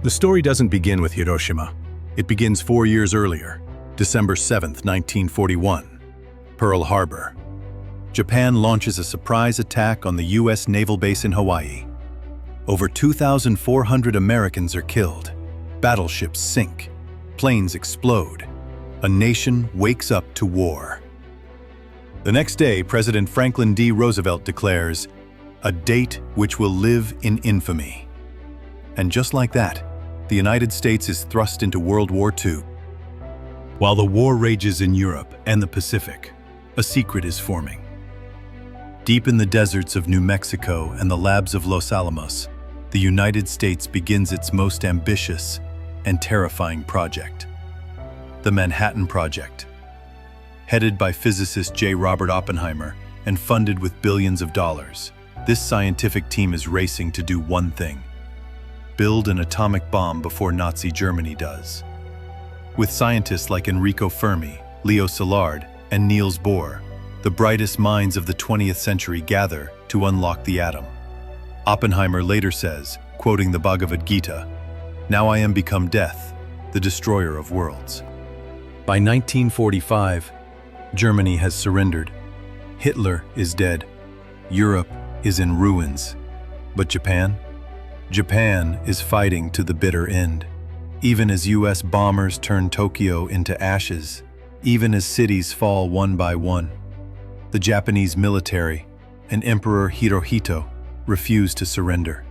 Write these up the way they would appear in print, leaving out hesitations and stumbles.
The story doesn't begin with Hiroshima. It begins 4 years earlier, December 7th, 1941, Pearl Harbor. Japan launches a surprise attack on the U.S. naval base in Hawaii. Over 2,400 Americans are killed. Battleships sink. Planes explode. A nation wakes up to war. The next day, President Franklin D. Roosevelt declares, "A date which will live in infamy." And just like that, the United States is thrust into World War II. While the war rages in Europe and the Pacific, a secret is forming. Deep in the deserts of New Mexico and the labs of Los Alamos, the United States begins its most ambitious and terrifying project, the Manhattan Project. Headed by physicist J. Robert Oppenheimer and funded with billions of dollars, this scientific team is racing to do one thing: build an atomic bomb before Nazi Germany does. With scientists like Enrico Fermi, Leo Szilard, and Niels Bohr, the brightest minds of the 20th century gather to unlock the atom. Oppenheimer later says, quoting the Bhagavad Gita, "Now I am become death, the destroyer of worlds." By 1945, Germany has surrendered. Hitler is dead. Europe is in ruins. But Japan? Japan is fighting to the bitter end. Even as US bombers turn Tokyo into ashes, even as cities fall one by one, the Japanese military and Emperor Hirohito refuse to surrender.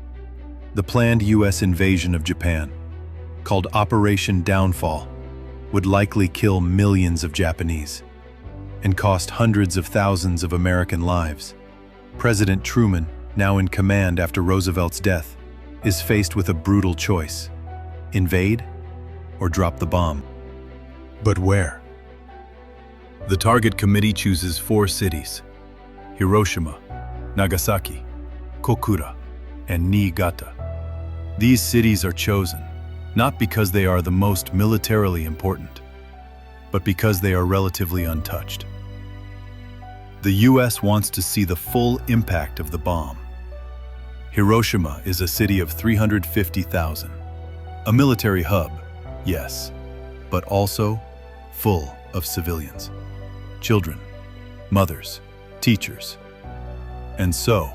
The planned US invasion of Japan, called Operation Downfall, would likely kill millions of Japanese and cost hundreds of thousands of American lives. President Truman, now in command after Roosevelt's death, is faced with a brutal choice: invade or drop the bomb. But where? The Target Committee chooses 4 cities: Hiroshima, Nagasaki, Kokura, and Niigata. These cities are chosen not because they are the most militarily important, but because they are relatively untouched. The US wants to see the full impact of the bomb. Hiroshima is a city of 350,000. A military hub, yes, but also full of civilians. Children, mothers, teachers. And so,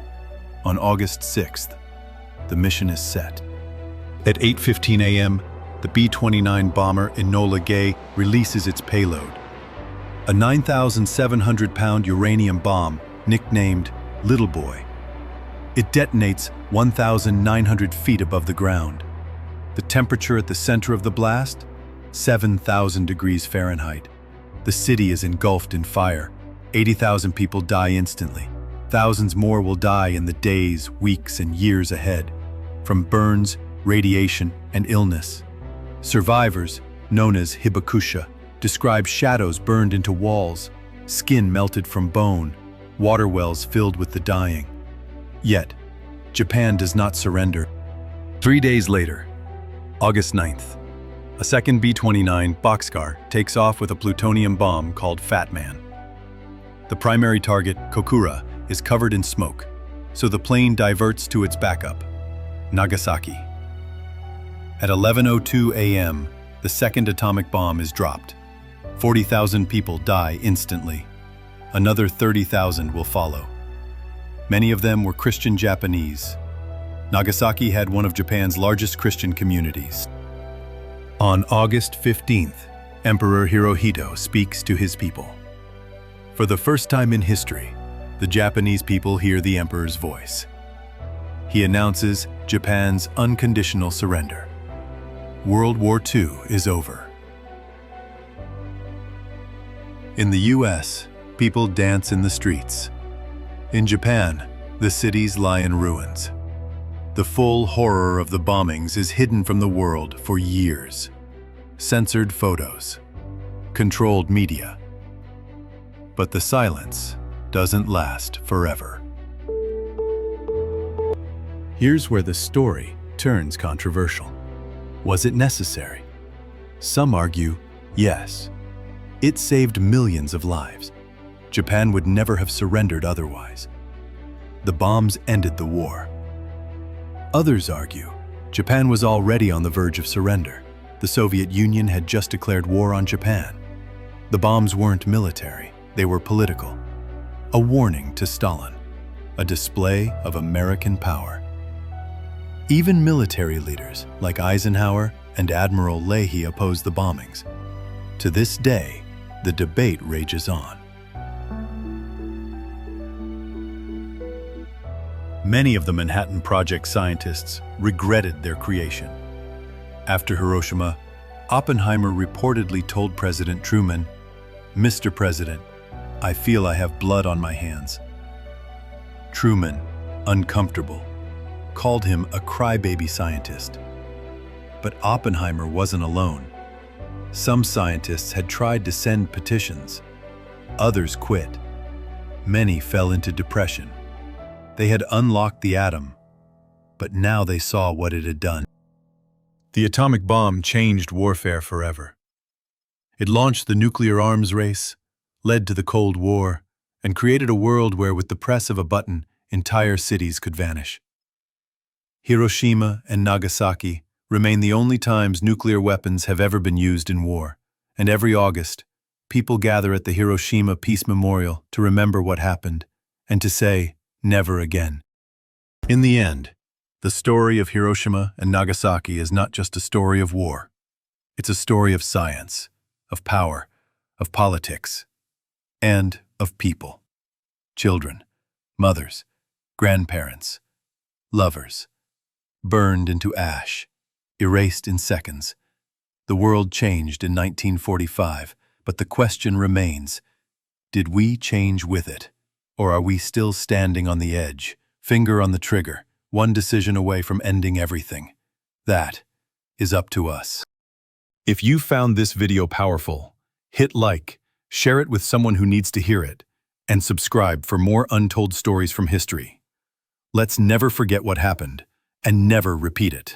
on August 6th, the mission is set. At 8:15 a.m., the B-29 bomber Enola Gay releases its payload, a 9,700-pound uranium bomb nicknamed Little Boy. It detonates 1,900 feet above the ground. The temperature at the center of the blast? 7,000 degrees Fahrenheit. The city is engulfed in fire. 80,000 people die instantly. Thousands more will die in the days, weeks, and years ahead, from burns, radiation, and illness. Survivors, known as hibakusha, describe shadows burned into walls, skin melted from bone, water wells filled with the dying. Yet, Japan does not surrender. 3 days later, August 9th, a second B-29 boxcar takes off with a plutonium bomb called Fat Man. The primary target, Kokura, is covered in smoke, so the plane diverts to its backup, Nagasaki. At 11:02 a.m., the second atomic bomb is dropped. 40,000 people die instantly. Another 30,000 will follow. Many of them were Christian Japanese. Nagasaki had one of Japan's largest Christian communities. On August 15th, Emperor Hirohito speaks to his people. For the first time in history, the Japanese people hear the emperor's voice. He announces Japan's unconditional surrender. World War II is over. In the US, people dance in the streets. In Japan, the cities lie in ruins. The full horror of the bombings is hidden from the world for years. Censored photos, controlled media. But the silence doesn't last forever. Here's where the story turns controversial. Was it necessary? Some argue, yes. It saved millions of lives. Japan would never have surrendered otherwise. The bombs ended the war. Others argue, Japan was already on the verge of surrender. The Soviet Union had just declared war on Japan. The bombs weren't military, they were political. A warning to Stalin, a display of American power. Even military leaders like Eisenhower and Admiral Leahy opposed the bombings. To this day, the debate rages on. Many of the Manhattan Project scientists regretted their creation. After Hiroshima, Oppenheimer reportedly told President Truman, "Mr. President, I feel I have blood on my hands." Truman, uncomfortable, called him a crybaby scientist. But Oppenheimer wasn't alone. Some scientists had tried to send petitions. Others quit. Many fell into depression. They had unlocked the atom, but now they saw what it had done. The atomic bomb changed warfare forever. It launched the nuclear arms race, led to the Cold War, and created a world where, with the press of a button, entire cities could vanish. Hiroshima and Nagasaki remain the only times nuclear weapons have ever been used in war, and every August, people gather at the Hiroshima Peace Memorial to remember what happened and to say, never again. In the end, the story of Hiroshima and Nagasaki is not just a story of war. It's a story of science, of power, of politics, and of people. Children, mothers, grandparents, lovers, burned into ash, erased in seconds. The world changed in 1945, but the question remains, did we change with it? Or are we still standing on the edge, finger on the trigger, one decision away from ending everything? That is up to us. If you found this video powerful, hit like, share it with someone who needs to hear it, and subscribe for more untold stories from history. Let's never forget what happened, and never repeat it.